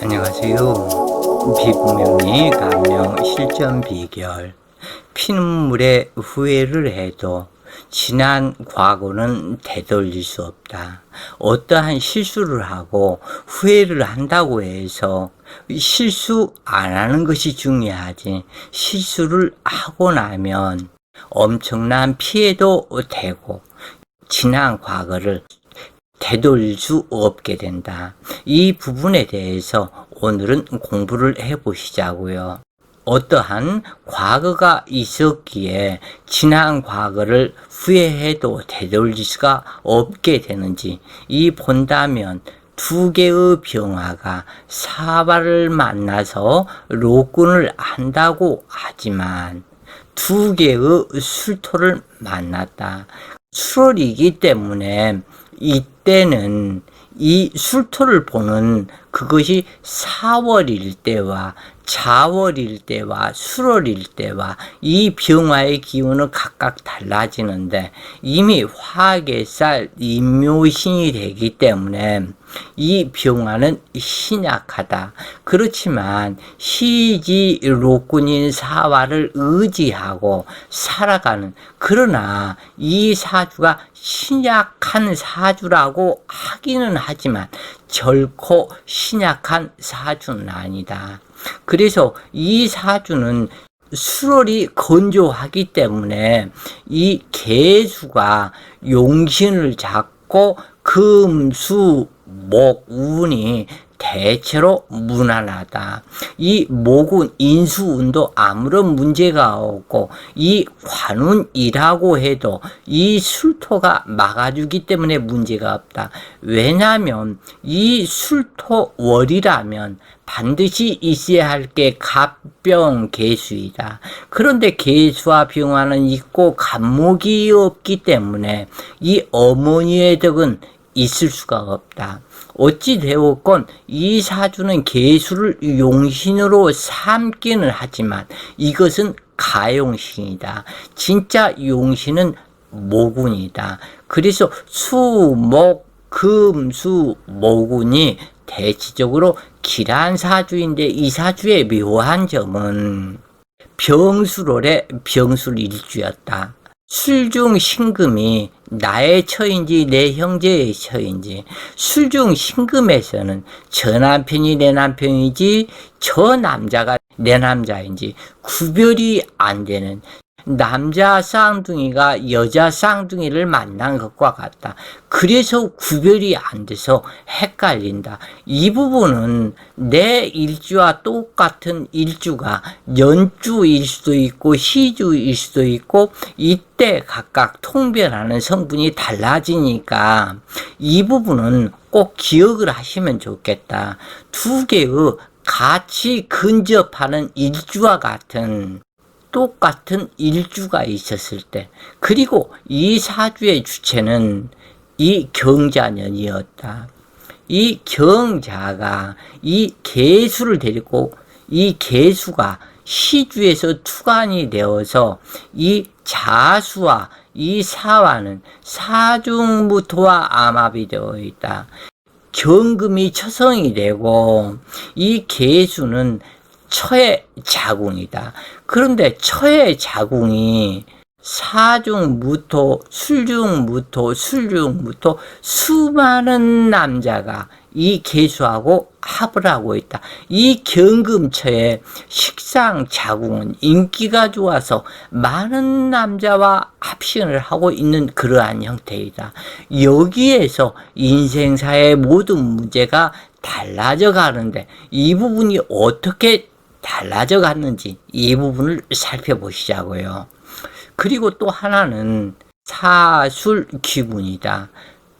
안녕하세요. 피부명리 감명 실전 비결. 피눈물에 후회를 해도 지난 과거는 되돌릴 수 없다. 어떠한 실수를 하고 후회를 한다고 해서 실수 안 하는 것이 중요하지, 실수를 하고 나면 엄청난 피해도 되고 지난 과거를 되돌릴 수 없게 된다. 이 부분에 대해서 오늘은 공부를 해보시자고요. 어떠한 과거가 있었기에 지난 과거를 후회해도 되돌릴 수가 없게 되는지 이 본다면, 두 개의 병화가 사발을 만나서 로군을 한다고 하지만 두 개의 술토를 만났다. 술월이기 때문에 이때는 이 술토를 보는 그것이 사월일 때와 자월일 때와 술월일 때와 이 병화의 기운은 각각 달라지는데, 이미 화학의 쌀 임묘신이 되기 때문에 이 병화는 신약하다. 그렇지만 시지 로군인 사화를 의지하고 살아가는, 그러나 이 사주가 신약한 사주라고 하기는 하지만 결코 신약한 사주는 아니다. 그래서 이 사주는 수월이 건조하기 때문에 이 개수가 용신을 잡고 금수 목 운이 대체로 무난하다. 이 목운 인수운도 아무런 문제가 없고, 이 관운이라고 해도 이 술토가 막아주기 때문에 문제가 없다. 왜냐하면 이 술토월이라면 반드시 있어야 할 게 갑병 개수이다. 그런데 개수와 병화는 있고 갑목이 없기 때문에 이 어머니의 덕은 있을 수가 없다. 어찌 되었건 이 사주는 개수를 용신으로 삼기는 하지만 이것은 가용신이다. 진짜 용신은 모군이다. 그래서 수, 목, 금, 수, 모군이 대체적으로 길한 사주인데, 이 사주의 묘한 점은 병술월의 병술일주였다. 술중 신금이 나의 처인지 내 형제의 처인지, 술중 신금에서는 저 남편이 내 남편이지 저 남자가 내 남자인지 구별이 안 되는, 남자 쌍둥이가 여자 쌍둥이를 만난 것과 같다. 그래서 구별이 안 돼서 헷갈린다. 이 부분은 내 일주와 똑같은 일주가 연주일 수도 있고 시주일 수도 있고, 이때 각각 통변하는 성분이 달라지니까 이 부분은 꼭 기억을 하시면 좋겠다. 두 개의 같이 근접하는 일주와 같은 똑같은 일주가 있었을 때, 그리고 이 사주의 주체는 이 경자년이었다. 이 경자가 이 개수를 데리고, 이 개수가 시주에서 투관이 되어서 이 자수와 이 사화는 사중무토와 암합이 되어 있다. 경금이 처성이 되고 이 개수는 처의 자궁이다. 그런데 처의 자궁이 사중무토, 술중무토, 술중무토, 수많은 남자가 이 개수하고 합을 하고 있다. 이 경금처의 식상 자궁은 인기가 좋아서 많은 남자와 합신을 하고 있는 그러한 형태이다. 여기에서 인생사의 모든 문제가 달라져 가는데, 이 부분이 어떻게 달라져 갔는지 이 부분을 살펴보시자고요. 그리고 또 하나는 사술 기분이다.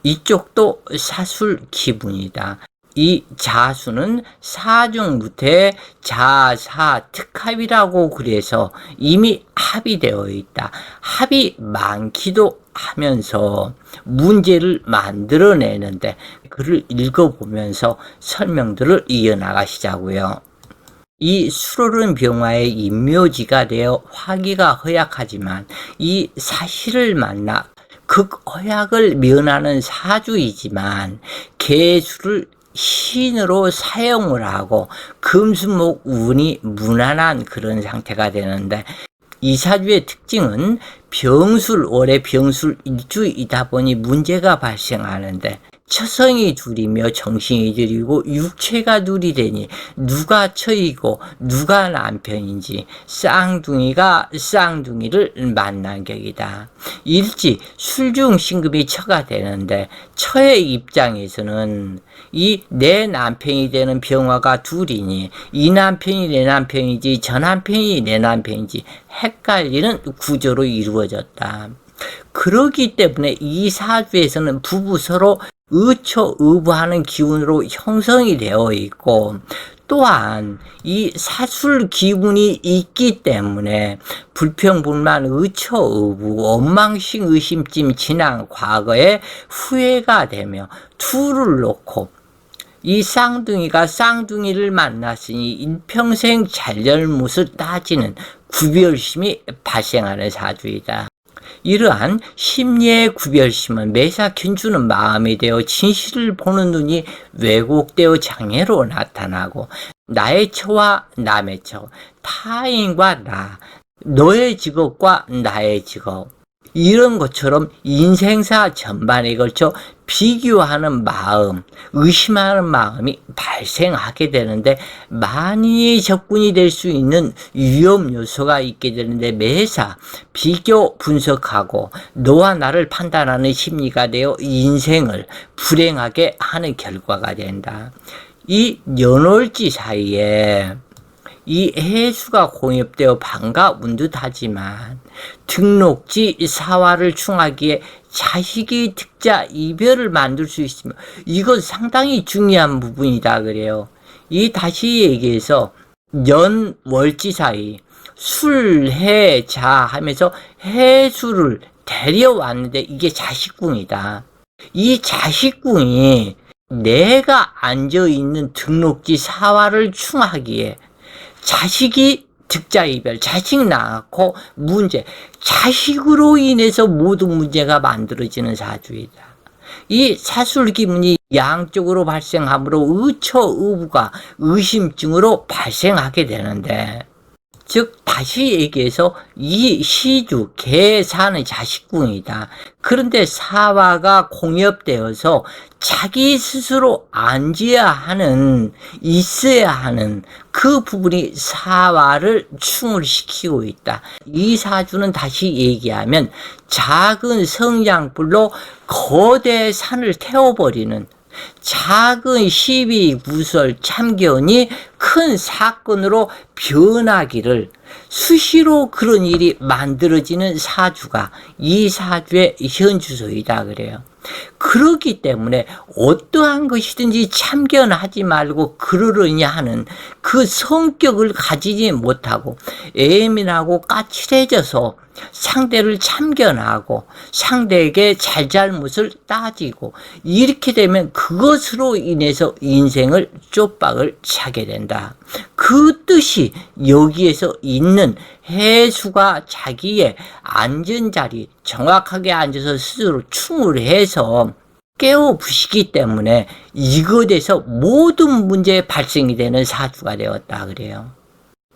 이쪽도 사술 기분이다. 이 자수는 사중무토의 자사 특합이라고 그래서 이미 합이 되어 있다. 합이 많기도 하면서 문제를 만들어내는데, 글을 읽어보면서 설명들을 이어나가시자고요. 이 술월은 병화의 임묘지가 되어 화기가 허약하지만 이 사실을 만나 극허약을 면하는 사주이지만 개수를 신으로 사용을 하고 금수목 운이 무난한 그런 상태가 되는데, 이 사주의 특징은 병술월의 병술 일주이다 보니 문제가 발생하는데, 처성이 둘이며 정신이 둘이고 육체가 둘이 되니 누가 처이고 누가 남편인지 쌍둥이가 쌍둥이를 만난 격이다. 일지 술중 신금이 처가 되는데, 처의 입장에서는 이 내 남편이 되는 병화가 둘이니 이 남편이 내 남편인지 저 남편이 내 남편인지 헷갈리는 구조로 이루어졌다. 그렇기 때문에 이 사주에서는 부부 서로 의초의부하는 기운으로 형성이 되어 있고, 또한 이 사술 기운이 있기 때문에 불평불만 의초의부 원망식 의심찜 지난 과거에 후회가 되며 둘을 놓고 이 쌍둥이가 쌍둥이를 만났으니 일평생 잘잘못을 따지는 구별심이 발생하는 사주이다. 이러한 심리의 구별심은 매사 균주는 마음이 되어 진실을 보는 눈이 왜곡되어 장애로 나타나고, 나의 처와 남의 처, 타인과 나, 너의 직업과 나의 직업, 이런 것처럼 인생사 전반에 걸쳐 비교하는 마음, 의심하는 마음이 발생하게 되는데, 많이 적군이 될 수 있는 위험 요소가 있게 되는데, 매사 비교 분석하고 너와 나를 판단하는 심리가 되어 인생을 불행하게 하는 결과가 된다. 이 연월지 사이에 이 해수가 공엽되어 반가운 듯하지만 등록지 사화를 충하기에 자식이 득자 이별을 만들 수 있으며, 이건 상당히 중요한 부분이다 그래요. 이 다시 얘기해서 연월지 사이 술해자 하면서 해수를 데려왔는데 이게 자식궁이다. 이 자식궁이 내가 앉아있는 등록지 사화를 충하기에 자식이 득자이별, 자식 낳고 문제, 자식으로 인해서 모든 문제가 만들어지는 사주이다. 이 사술기문이 양쪽으로 발생하므로 의처의부가 의심증으로 발생하게 되는데, 즉 다시 얘기해서 이 시주 계산의 자식궁이다. 그런데 사화가 공엽되어서 자기 스스로 앉아야 하는, 있어야 하는 그 부분이 사화를 충을 시키고 있다. 이 사주는 다시 얘기하면 작은 성냥불로 거대 산을 태워버리는, 작은 시비, 구설, 참견이 큰 사건으로 변하기를 수시로 그런 일이 만들어지는 사주가 이 사주의 현주소이다 그래요. 그렇기 때문에 어떠한 것이든지 참견하지 말고 그러려냐 하는 그 성격을 가지지 못하고 예민하고 까칠해져서 상대를 참견하고 상대에게 잘잘못을 따지고, 이렇게 되면 그것으로 인해서 인생을 쪽박을 차게 된다. 그 뜻이 여기에서 있는 해수가 자기의 앉은 자리 정확하게 앉아서 스스로 충을 해서 깨워 부시기 때문에 이것에서 모든 문제의 발생이 되는 사주가 되었다 그래요.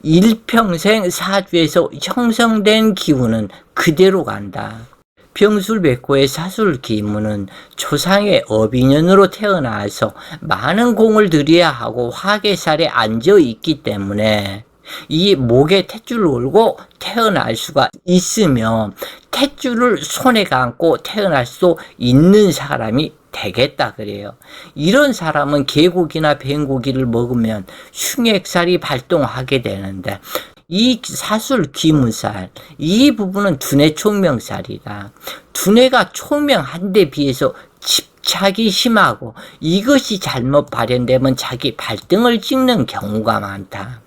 일평생 사주에서 형성된 기운은 그대로 간다. 병술백호의 사술기문은 조상의 업인연으로 태어나서 많은 공을 들여야 하고 화계살에 앉아 있기 때문에 이 목에 탯줄을 걸고 태어날 수가 있으며, 탯줄을 손에 감고 태어날 수도 있는 사람이 되겠다 그래요. 이런 사람은 개고기나 뱀고기를 먹으면 흉액살이 발동하게 되는데, 이 사술 기문살, 이 부분은 두뇌 총명살이다. 두뇌가 총명한 데 비해서 집착이 심하고 이것이 잘못 발현되면 자기 발등을 찍는 경우가 많다.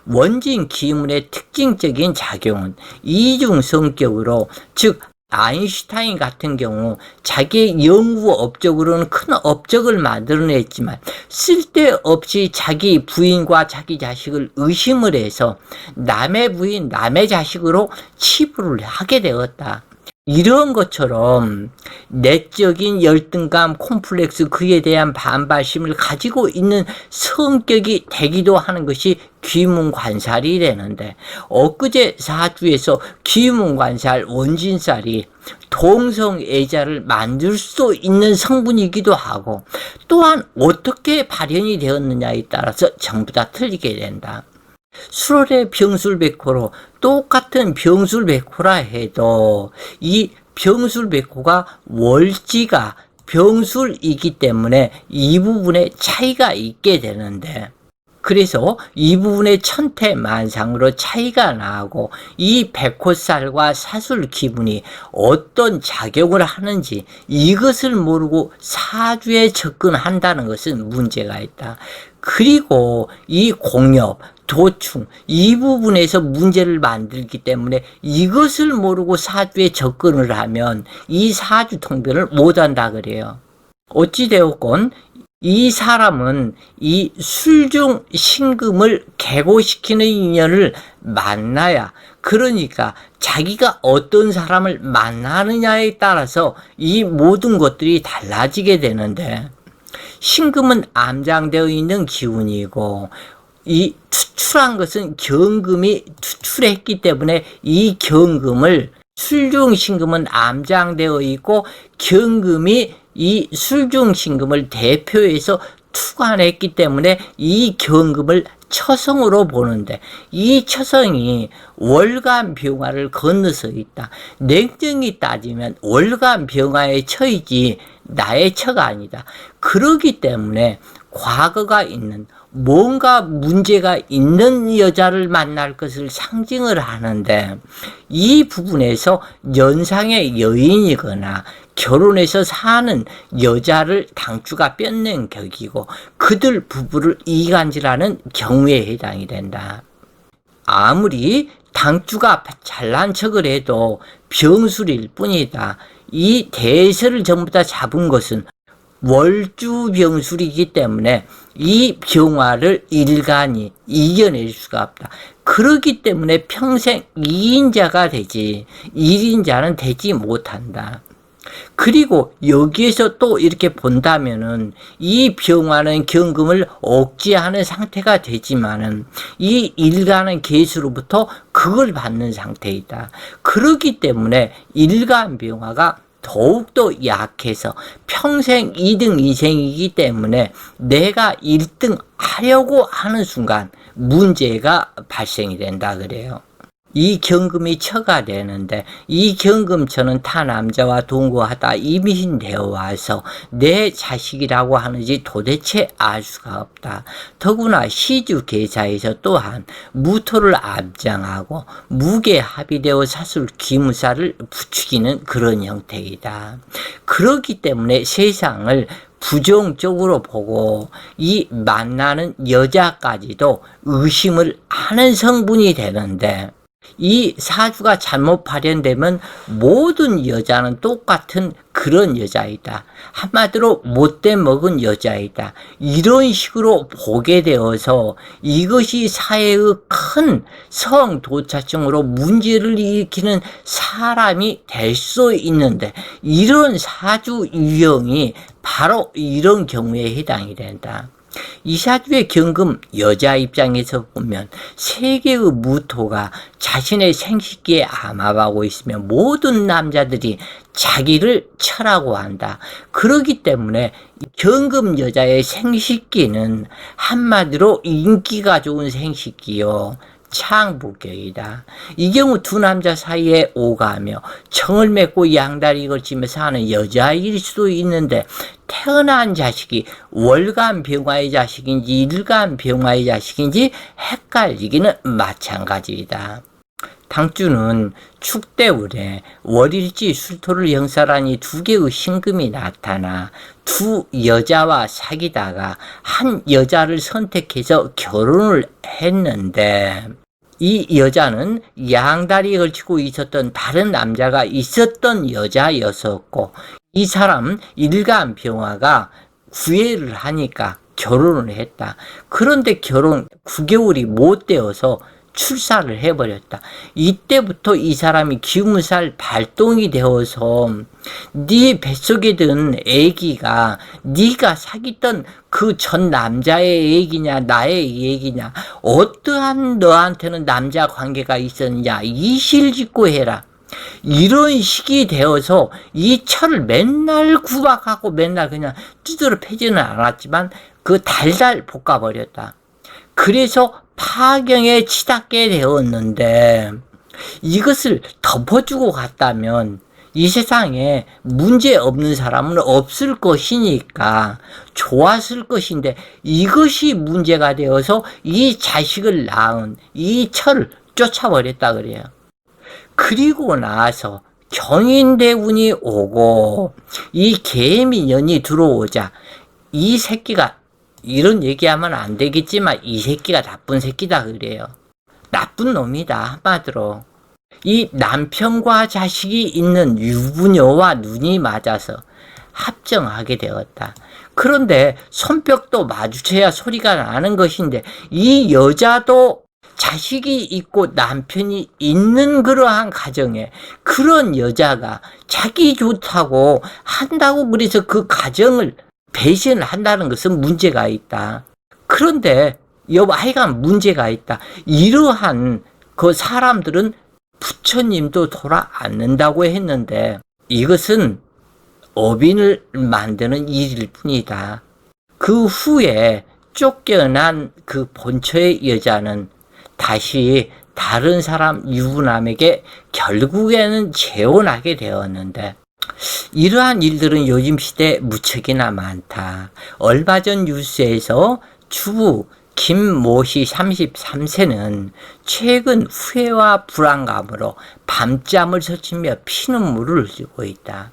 원진 기문의 특징적인 작용은 이중 성격으로, 즉 아인슈타인 같은 경우 자기의 연구 업적으로는 큰 업적을 만들어냈지만 쓸데없이 자기 부인과 자기 자식을 의심을 해서 남의 부인 남의 자식으로 치부를 하게 되었다. 이런 것처럼 내적인 열등감, 콤플렉스, 그에 대한 반발심을 가지고 있는 성격이 되기도 하는 것이 귀문관살이 되는데, 엊그제 사주에서 귀문관살 원진살이 동성애자를 만들 수 있는 성분이기도 하고, 또한 어떻게 발현이 되었느냐에 따라서 전부 다 틀리게 된다. 수월의 병술백호로 똑같은 병술백호라 해도 이 병술백호가 월지가 병술이기 때문에 이 부분에 차이가 있게 되는데, 그래서 이 부분의 천태만상으로 차이가 나고 이 백호살과 사술 기분이 어떤 작용을 하는지 이것을 모르고 사주에 접근한다는 것은 문제가 있다. 그리고 이 공엽, 도충, 이 부분에서 문제를 만들기 때문에 이것을 모르고 사주에 접근을 하면 이 사주 통변을 못한다 그래요. 어찌되었건 이 사람은 이 술중 신금을 개고시키는 인연을 만나야, 그러니까 자기가 어떤 사람을 만나느냐에 따라서 이 모든 것들이 달라지게 되는데, 신금은 암장되어 있는 기운이고 이 투출한 것은 경금이 투출했기 때문에 이 경금을, 술중신금은 암장되어 있고 경금이 이 술중신금을 대표해서 투관했기 때문에 이 경금을 처성으로 보는데, 이 처성이 월간병화를 건너서 있다. 냉정히 따지면 월간병화의 처이지 나의 처가 아니다. 그렇기 때문에 과거가 있는, 뭔가 문제가 있는 여자를 만날 것을 상징을 하는데, 이 부분에서 연상의 여인이거나 결혼해서 사는 여자를 당주가 뺏는 격이고 그들 부부를 이간질하는 경우에 해당이 된다. 아무리 당주가 잘난 척을 해도 병술일 뿐이다. 이 대세를 전부 다 잡은 것은 월주병술이기 때문에 이 병화를 일간이 이겨낼 수가 없다. 그렇기 때문에 평생 2인자가 되지 1인자는 되지 못한다. 그리고 여기에서 또 이렇게 본다면은 이 병화는 경금을 억제하는 상태가 되지만은 이 일간은 계수로부터 그걸 받는 상태이다. 그렇기 때문에 일간 병화가 더욱더 약해서 평생 2등 인생이기 때문에 내가 1등 하려고 하는 순간 문제가 발생이 된다 그래요. 이 경금이 처가 되는데, 이 경금처는 타 남자와 동거하다 임신되어 와서 내 자식이라고 하는지 도대체 알 수가 없다. 더구나 시주 계사에서 또한 무토를 암장하고 무게 합의되어 사술 기무사를 부추기는 그런 형태이다. 그렇기 때문에 세상을 부정적으로 보고 이 만나는 여자까지도 의심을 하는 성분이 되는데, 이 사주가 잘못 발현되면 모든 여자는 똑같은 그런 여자이다. 한마디로 못돼 먹은 여자이다. 이런 식으로 보게 되어서 이것이 사회의 큰 성도차증으로 문제를 일으키는 사람이 될 수 있는데, 이런 사주 유형이 바로 이런 경우에 해당이 된다. 이 사주의 경금 여자 입장에서 보면 세 개의 무토가 자신의 생식기에 암합하고 있으면 모든 남자들이 자기를 처라고 한다. 그렇기 때문에 경금 여자의 생식기는 한마디로 인기가 좋은 생식기요, 창부격이다. 이 경우 두 남자 사이에 오가며 청을 맺고 양다리 걸치며 사는 여자일 수도 있는데, 태어난 자식이 월간 병화의 자식인지 일간 병화의 자식인지 헷갈리기는 마찬가지이다. 당주는 축대월에 월일지 술토를 형살하니 두 개의 신금이 나타나 두 여자와 사귀다가 한 여자를 선택해서 결혼을 했는데, 이 여자는 양다리에 걸치고 있었던 다른 남자가 있었던 여자였었고, 이 사람 일간 병화가 구애를 하니까 결혼을 했다. 그런데 결혼 9개월이 못 되어서 출사를 해버렸다. 이때부터 이 사람이 기운살 발동이 되어서 네 뱃속에 든 애기가 네가 사귀던 그 전 남자의 애기냐 나의 애기냐 어떠한 너한테는 남자 관계가 있었느냐 이실직고 해라. 이런 식이 되어서 이 철을 맨날 구박하고 맨날 그냥 두드러 패지는 않았지만 그 달달 볶아버렸다. 그래서 파경에 치닫게 되었는데 이것을 덮어주고 갔다면 이 세상에 문제 없는 사람은 없을 것이니까 좋았을 것인데 이것이 문제가 되어서 이 자식을 낳은 이 철을 쫓아버렸다 그래요. 그리고 나서 경인대운이 오고 이 계민년이 들어오자 이 새끼가 이런 얘기하면 안 되겠지만 이 새끼가 나쁜 새끼다 그래요. 나쁜 놈이다 한마디로. 이 남편과 자식이 있는 유부녀와 눈이 맞아서 합정하게 되었다. 그런데 손뼉도 마주쳐야 소리가 나는 것인데 이 여자도 자식이 있고 남편이 있는 그러한 가정에 그런 여자가 자기 좋다고 한다고 그래서 그 가정을 배신을 한다는 것은 문제가 있다. 그런데 하여간 문제가 있다. 이러한 그 사람들은 부처님도 돌아 앉는다고 했는데 이것은 어빈을 만드는 일일 뿐이다. 그 후에 쫓겨난 그 본처의 여자는 다시 다른 사람 유부남에게 결국에는 재혼하게 되었는데 이러한 일들은 요즘 시대에 무척이나 많다. 얼마 전 뉴스에서 주부 김모씨 33세는 최근 후회와 불안감으로 밤잠을 설치며 피눈물을 흘리고 있다.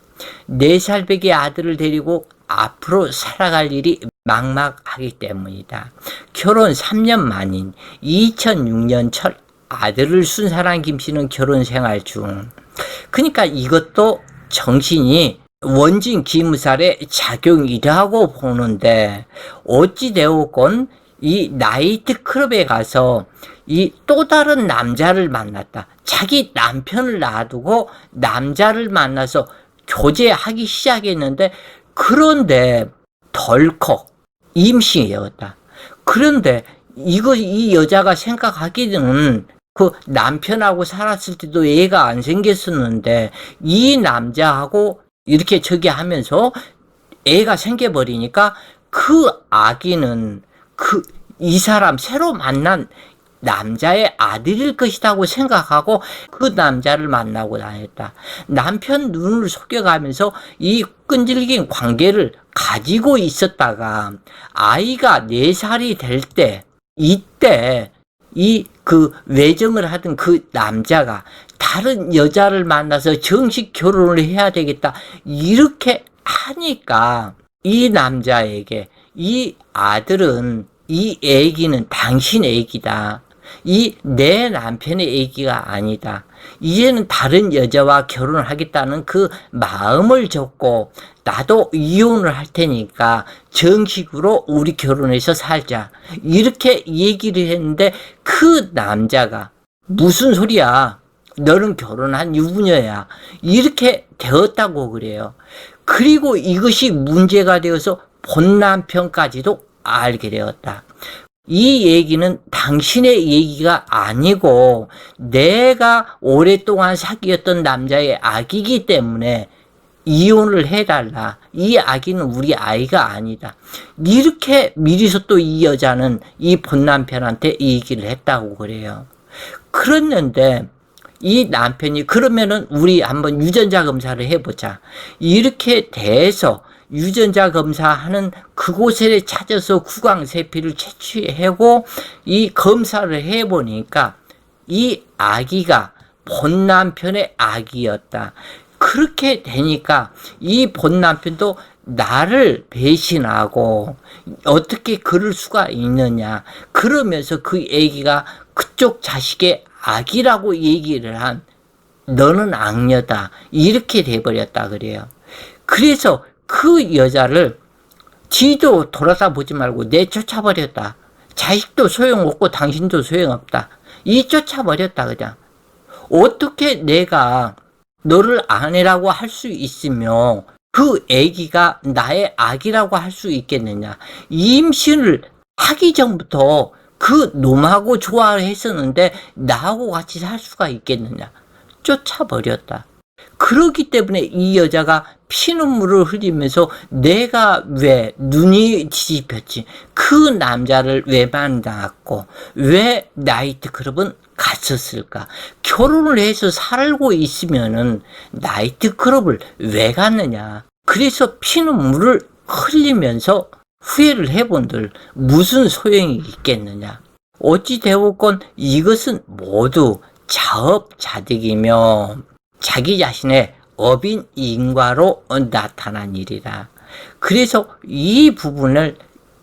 4살배기 아들을 데리고 앞으로 살아갈 일이 막막하기 때문이다. 결혼 3년 만인 2006년 첫 아들을 순산한 김씨는 결혼 생활 중. 그러니까 이것도 정신이 원진 기무살의 작용이라고 보는데 어찌되었건 이 나이트 클럽에 가서 이 또 다른 남자를 만났다. 자기 남편을 놔두고 남자를 만나서 교제하기 시작했는데 그런데 덜컥 임신이었다. 그런데 이 여자가 생각하기는 그 남편하고 살았을 때도 애가 안 생겼었는데 이 남자하고 이렇게 저기 하면서 애가 생겨버리니까 그 아기는 이 사람 새로 만난 남자의 아들일 것이라고 생각하고 그 남자를 만나고 다녔다. 남편 눈을 속여가면서 이 끈질긴 관계를 가지고 있었다가 아이가 4살이 될 때 이때 그 외정을 하던 그 남자가 다른 여자를 만나서 정식 결혼을 해야 되겠다 이렇게 하니까 이 남자에게 이 아들은 이 애기는 당신 애기다. 내 남편의 애기가 아니다. 이제는 다른 여자와 결혼을 하겠다는 그 마음을 접고 나도 이혼을 할 테니까 정식으로 우리 결혼해서 살자. 이렇게 얘기를 했는데 그 남자가 무슨 소리야. 너는 결혼한 유부녀야. 이렇게 되었다고 그래요. 그리고 이것이 문제가 되어서 본 남편까지도 알게 되었다. 이 얘기는 당신의 얘기가 아니고 내가 오랫동안 사귀었던 남자의 아기이기 때문에 이혼을 해달라. 이 아기는 우리 아이가 아니다. 이렇게 미리서 또 이 여자는 이 본 남편한테 이 얘기를 했다고 그래요. 그랬는데 이 남편이 그러면은 우리 한번 유전자 검사를 해보자. 이렇게 돼서 유전자 검사하는 그곳에 찾아서 구강세피를 채취하고 이 검사를 해보니까 이 아기가 본 남편의 아기였다. 그렇게 되니까 이 본 남편도 나를 배신하고 어떻게 그럴 수가 있느냐. 그러면서 그 아기가 그쪽 자식의 아기라고 얘기를 한 너는 악녀다. 이렇게 돼버렸다 그래요. 그래서 그 여자를 지도 돌아다 보지 말고 내쫓아버렸다. 자식도 소용없고 당신도 소용없다. 이 쫓아버렸다 그냥. 어떻게 내가 너를 아내라고 할 수 있으며 그 애기가 나의 아기라고 할 수 있겠느냐. 임신을 하기 전부터 그 놈하고 좋아했었는데 나하고 같이 살 수가 있겠느냐. 쫓아버렸다. 그렇기 때문에 이 여자가 피눈물을 흘리면서 내가 왜 눈이 뒤집혔지, 그 남자를 왜 만났고 왜 나이트클럽은 갔었을까, 결혼을 해서 살고 있으면은 나이트클럽을 왜 갔느냐. 그래서 피눈물을 흘리면서 후회를 해본들 무슨 소용이 있겠느냐. 어찌 되었건 이것은 모두 자업자득이며 자기 자신의 업인 인과로 나타난 일이다. 그래서 이 부분을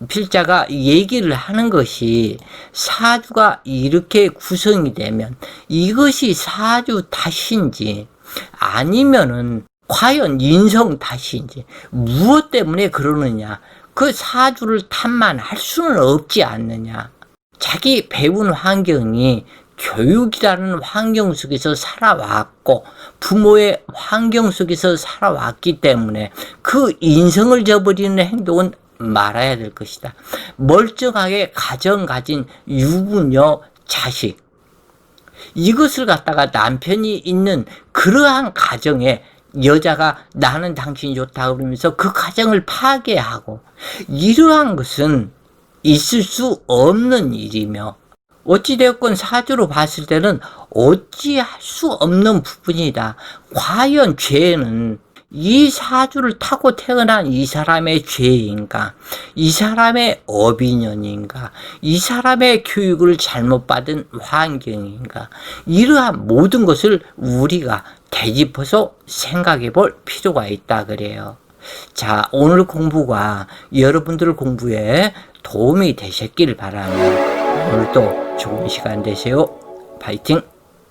필자가 얘기를 하는 것이, 사주가 이렇게 구성이 되면 이것이 사주 탓인지 아니면은 과연 인성 탓인지, 무엇 때문에 그러느냐, 그 사주를 탓만 할 수는 없지 않느냐. 자기 배운 환경이 교육이라는 환경 속에서 살아왔고 부모의 환경 속에서 살아왔기 때문에 그 인성을 저버리는 행동은 말아야 될 것이다. 멀쩡하게 가정 가진 유부녀 자식, 이것을 갖다가 남편이 있는 그러한 가정에 여자가 나는 당신이 좋다 그러면서 그 가정을 파괴하고, 이러한 것은 있을 수 없는 일이며 어찌되었건 사주로 봤을 때는 어찌할 수 없는 부분이다. 과연 죄는 이 사주를 타고 태어난 이 사람의 죄인가, 이 사람의 업인연인가, 이 사람의 교육을 잘못 받은 환경인가, 이러한 모든 것을 우리가 되짚어서 생각해 볼 필요가 있다 그래요. 자, 오늘 공부가 여러분들 공부에 도움이 되셨길 바라며 오늘도 좋은 시간 되세요. 파이팅!